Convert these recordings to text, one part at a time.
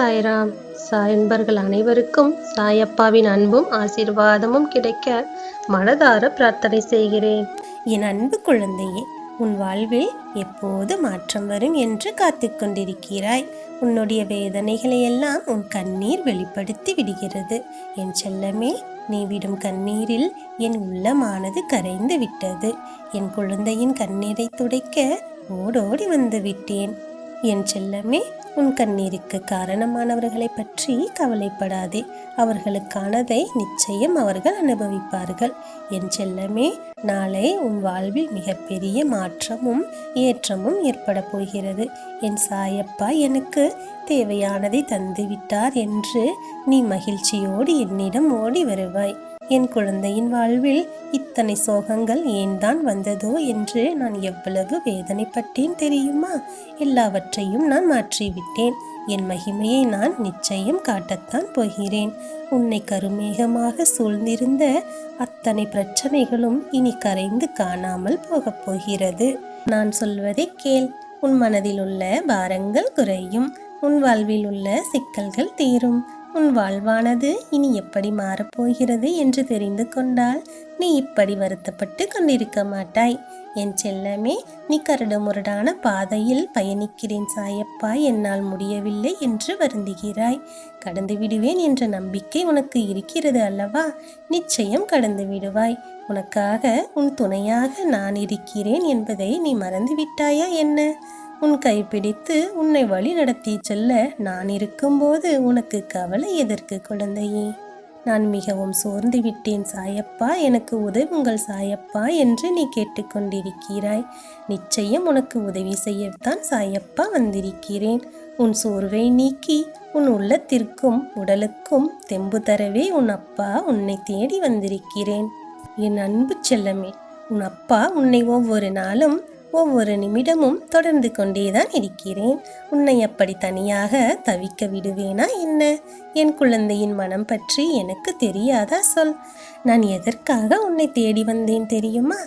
சாய்ராம். சாயன்பர்கள் அனைவருக்கும் சாயப்பாவின் அன்பும் ஆசீர்வாதமும் கிடைக்க மனதார பிரார்த்தனை செய்கிறேன். என் அன்பு குழந்தையே, உன் வாழ்வில் எப்போது மாற்றம் வரும் என்று காத்து கொண்டிருக்கிறாய். உன்னுடைய வேதனைகளை எல்லாம் உன் கண்ணீர் வெளிப்படுத்தி விடுகிறது. என் செல்லமே, நீ விடும் கண்ணீரில் என் உள்ளமானது கரைந்து விட்டது. என் குழந்தையின் கண்ணீரை துடைக்க ஓடோடி வந்து விட்டேன். என் செல்லமே, உன் கண்ணீருக்கு காரணமானவர்களை பற்றி கவலைப்படாதே. அவர்களுக்கானதை நிச்சயம் அவர்கள் அனுபவிப்பார்கள். என் செல்லமே, நாளை உன் வாழ்வில் மிகப்பெரிய மாற்றமும் ஏற்றமும் ஏற்பட போகிறது. என் சாயப்பா எனக்கு தேவையானதை தந்துவிட்டார் என்று நீ மகிழ்ச்சியோடு என்னிடம் ஓடி வருவாய். என் குழந்தையின் வாழ்வில் இத்தனை சோகங்கள் ஏன் தான் வந்ததோ என்று நான் எவ்வளவு வேதனைப்பட்டேன் தெரியுமா? எல்லாவற்றையும் நான் மாற்றிவிட்டேன். என் மகிமையை நான் நிச்சயம் காட்டத்தான் போகிறேன். உன்னை கருமேகமாக சூழ்ந்திருந்த அத்தனை பிரச்சனைகளும் இனி கரைந்து காணாமல் போகப் போகிறது. நான் சொல்வதை கேள். உன் மனதில் உள்ள பாரங்கள் குறையும். உன் வாழ்வில் உள்ள சிக்கல்கள் தீரும். உன் வாழ்வானது இனி எப்படி மாறப்போகிறது என்று தெரிந்து கொண்டால் நீ இப்படி வருத்தப்பட்டு கொண்டிருக்க மாட்டாய். என் செல்லமே, நீ கரடுமுரடான பாதையில் பயணிக்கிறேன் சாயப்பா, என்னால் முடியவில்லை என்று வருந்துகிறாய். கடந்து விடுவேன் என்ற நம்பிக்கை உனக்கு இருக்கிறது அல்லவா? நிச்சயம் கடந்து விடுவாய். உனக்காக உன் துணையாக நான் இருக்கிறேன் என்பதை நீ மறந்து விட்டாயா என்ன? உன் கைப்பிடித்து உன்னை வழி நடத்தி செல்ல நான் இருக்கும்போது உனக்கு கவலை எதற்கு குழந்தையே? நான் மிகவும் சோர்ந்து விட்டேன் சாயப்பா, எனக்கு உதவுங்கள் சாயப்பா என்று நீ கேட்டுக்கொண்டிருக்கிறாய். நிச்சயம் உனக்கு உதவி செய்யத்தான் சாயப்பா வந்திருக்கிறேன். உன் சோர்வை நீக்கி உன் உள்ளத்திற்கும் உடலுக்கும் தெம்பு தரவே உன் அப்பா உன்னை தேடி வந்திருக்கிறேன். என் அன்பு செல்லமே, உன் அப்பா உன்னை ஒவ்வொரு நாளும் ஒவ்வொரு நிமிடமும் தொடர்ந்து கொண்டேதான் இருக்கிறேன். உன்னை அப்படி தனியாக தவிக்க விடுவேனா என்ன? என் குழந்தையின் மனம் பற்றி எனக்கு தெரியாதா சொல். நான் எதற்காக உன்னை தேடி வந்தேன் தெரியுமா?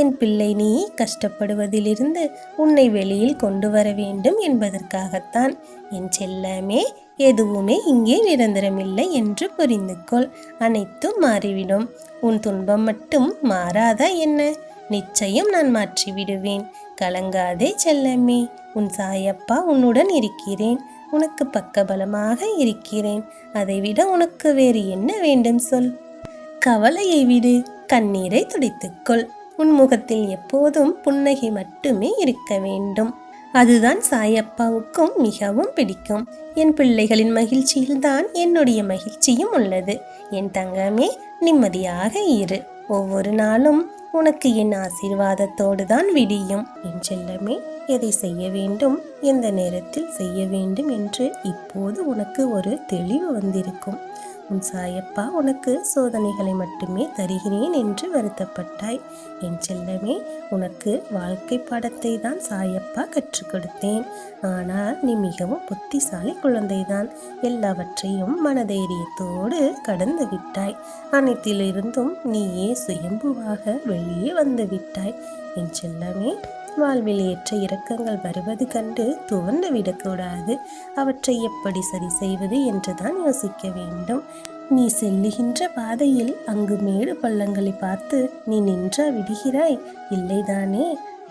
என் பிள்ளை நீ கஷ்டப்படுவதிலிருந்து உன்னை வெளியில் கொண்டு வர வேண்டும் என்பதற்காகத்தான். என் செல்லமே, எதுவுமே இங்கே நிரந்தரமில்லை என்று புரிந்து கொள். அனைத்தும் மாறிவிடும். உன் துன்பம் மட்டும் மாறாதா என்ன? நிச்சயம் நான் மாற்றி விடுவேன். கலங்காதே செல்லமே, உன் சாயப்பா உன்னுடன் இருக்கிறேன். உனக்கு பக்கபலமாக இருக்கிறேன். அதைவிட உனக்கு வேறு என்ன வேண்டும் சொல். கவலையை விடு, கண்ணீரை துடைத்துக்கொள். உன் முகத்தில் எப்போதும் புன்னகை மட்டுமே இருக்க வேண்டும். அதுதான் சாயப்பாவுக்கும் மிகவும் பிடிக்கும். என் பிள்ளைகளின் மகிழ்ச்சியில்தான் என்னுடைய மகிழ்ச்சியும் உள்ளது. என் தங்கமே, நிம்மதியாக இரு. ஒவ்வொரு நாளும் உனக்கு என் ஆசீர்வாதத்தோடு தான் விடியும். என் செல்லமே, எதை செய்ய வேண்டும், எந்த நேரத்தில் செய்ய வேண்டும் என்று இப்போது உனக்கு ஒரு தெளிவு வந்திருக்கும். உன் சாயப்பா உனக்கு சோதனைகளை மட்டுமே தருகிறேன் என்று வருத்தப்பட்டாய். என் செல்லமே, உனக்கு வாழ்க்கை பாடத்தை தான் சாயப்பா கற்றுக் கொடுத்தேன். ஆனால் நீ மிகவும் புத்திசாலி குழந்தைதான். எல்லாவற்றையும் மனதைரியத்தோடு கடந்து விட்டாய். அனைத்திலிருந்தும் நீயே சுயம்புவாக வெளியே வந்து விட்டாய். என் செல்லமே, வாழ்வில் ஏற்ற இறக்கங்கள் வருவது கண்டு துவண்டு விடக்கூடாது. அவற்றை எப்படி சரி செய்வது என்றுதான் யோசிக்க வேண்டும். நீ செல்லுகின்ற பாதையில் அங்கு மேடு பள்ளங்களை பார்த்து நீ நின்றா விடுகிறாய்? இல்லைதானே?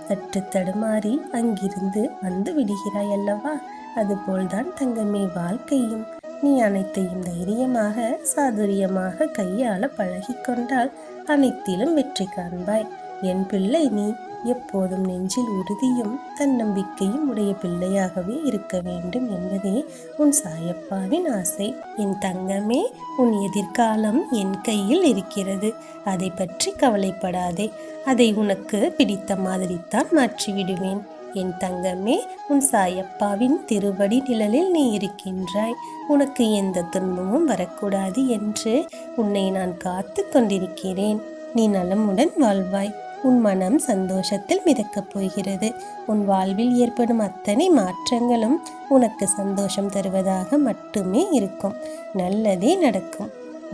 சற்று தடுமாறி அங்கிருந்து வந்து விடுகிறாய் அல்லவா? அதுபோல்தான் தங்கமே வாழ்க்கையும். நீ அனைத்தையும் தைரியமாக சாதுரியமாக கையாள பழகிக்கொண்டால் அனைத்திலும் வெற்றி காண்பாய். என் பிள்ளை, நீ எப்போதும் நெஞ்சில் உறுதியும் தன்னம்பிக்கையும் உடைய பிள்ளையாகவே இருக்க வேண்டும் என்பதே உன் சாயப்பாவின் ஆசை. என் தங்கமே, உன் எதிர்காலம் என் கையில் இருக்கிறது. அதை பற்றி கவலைப்படாதே. அதை உனக்கு பிடித்த மாதிரித்தான் மாற்றிவிடுவேன். என் தங்கமே, உன் சாயப்பாவின் திருவடி நிழலில் நீ இருக்கின்றாய். உனக்கு எந்த துன்பமும் வரக்கூடாது என்று உன்னை நான் காத்து கொண்டிருக்கிறேன். நீ நலமுடன் வாழ்வாய். உன் மனம் சந்தோஷத்தில் மிதக்கப் போகிறது. உன் வாழ்வில் ஏற்படும் அத்தனை மாற்றங்களும் உனக்கு சந்தோஷம் தருவதாக மட்டுமே இருக்கும். நல்லதே நடக்கும்.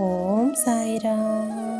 ஓம் சாய்ராம்.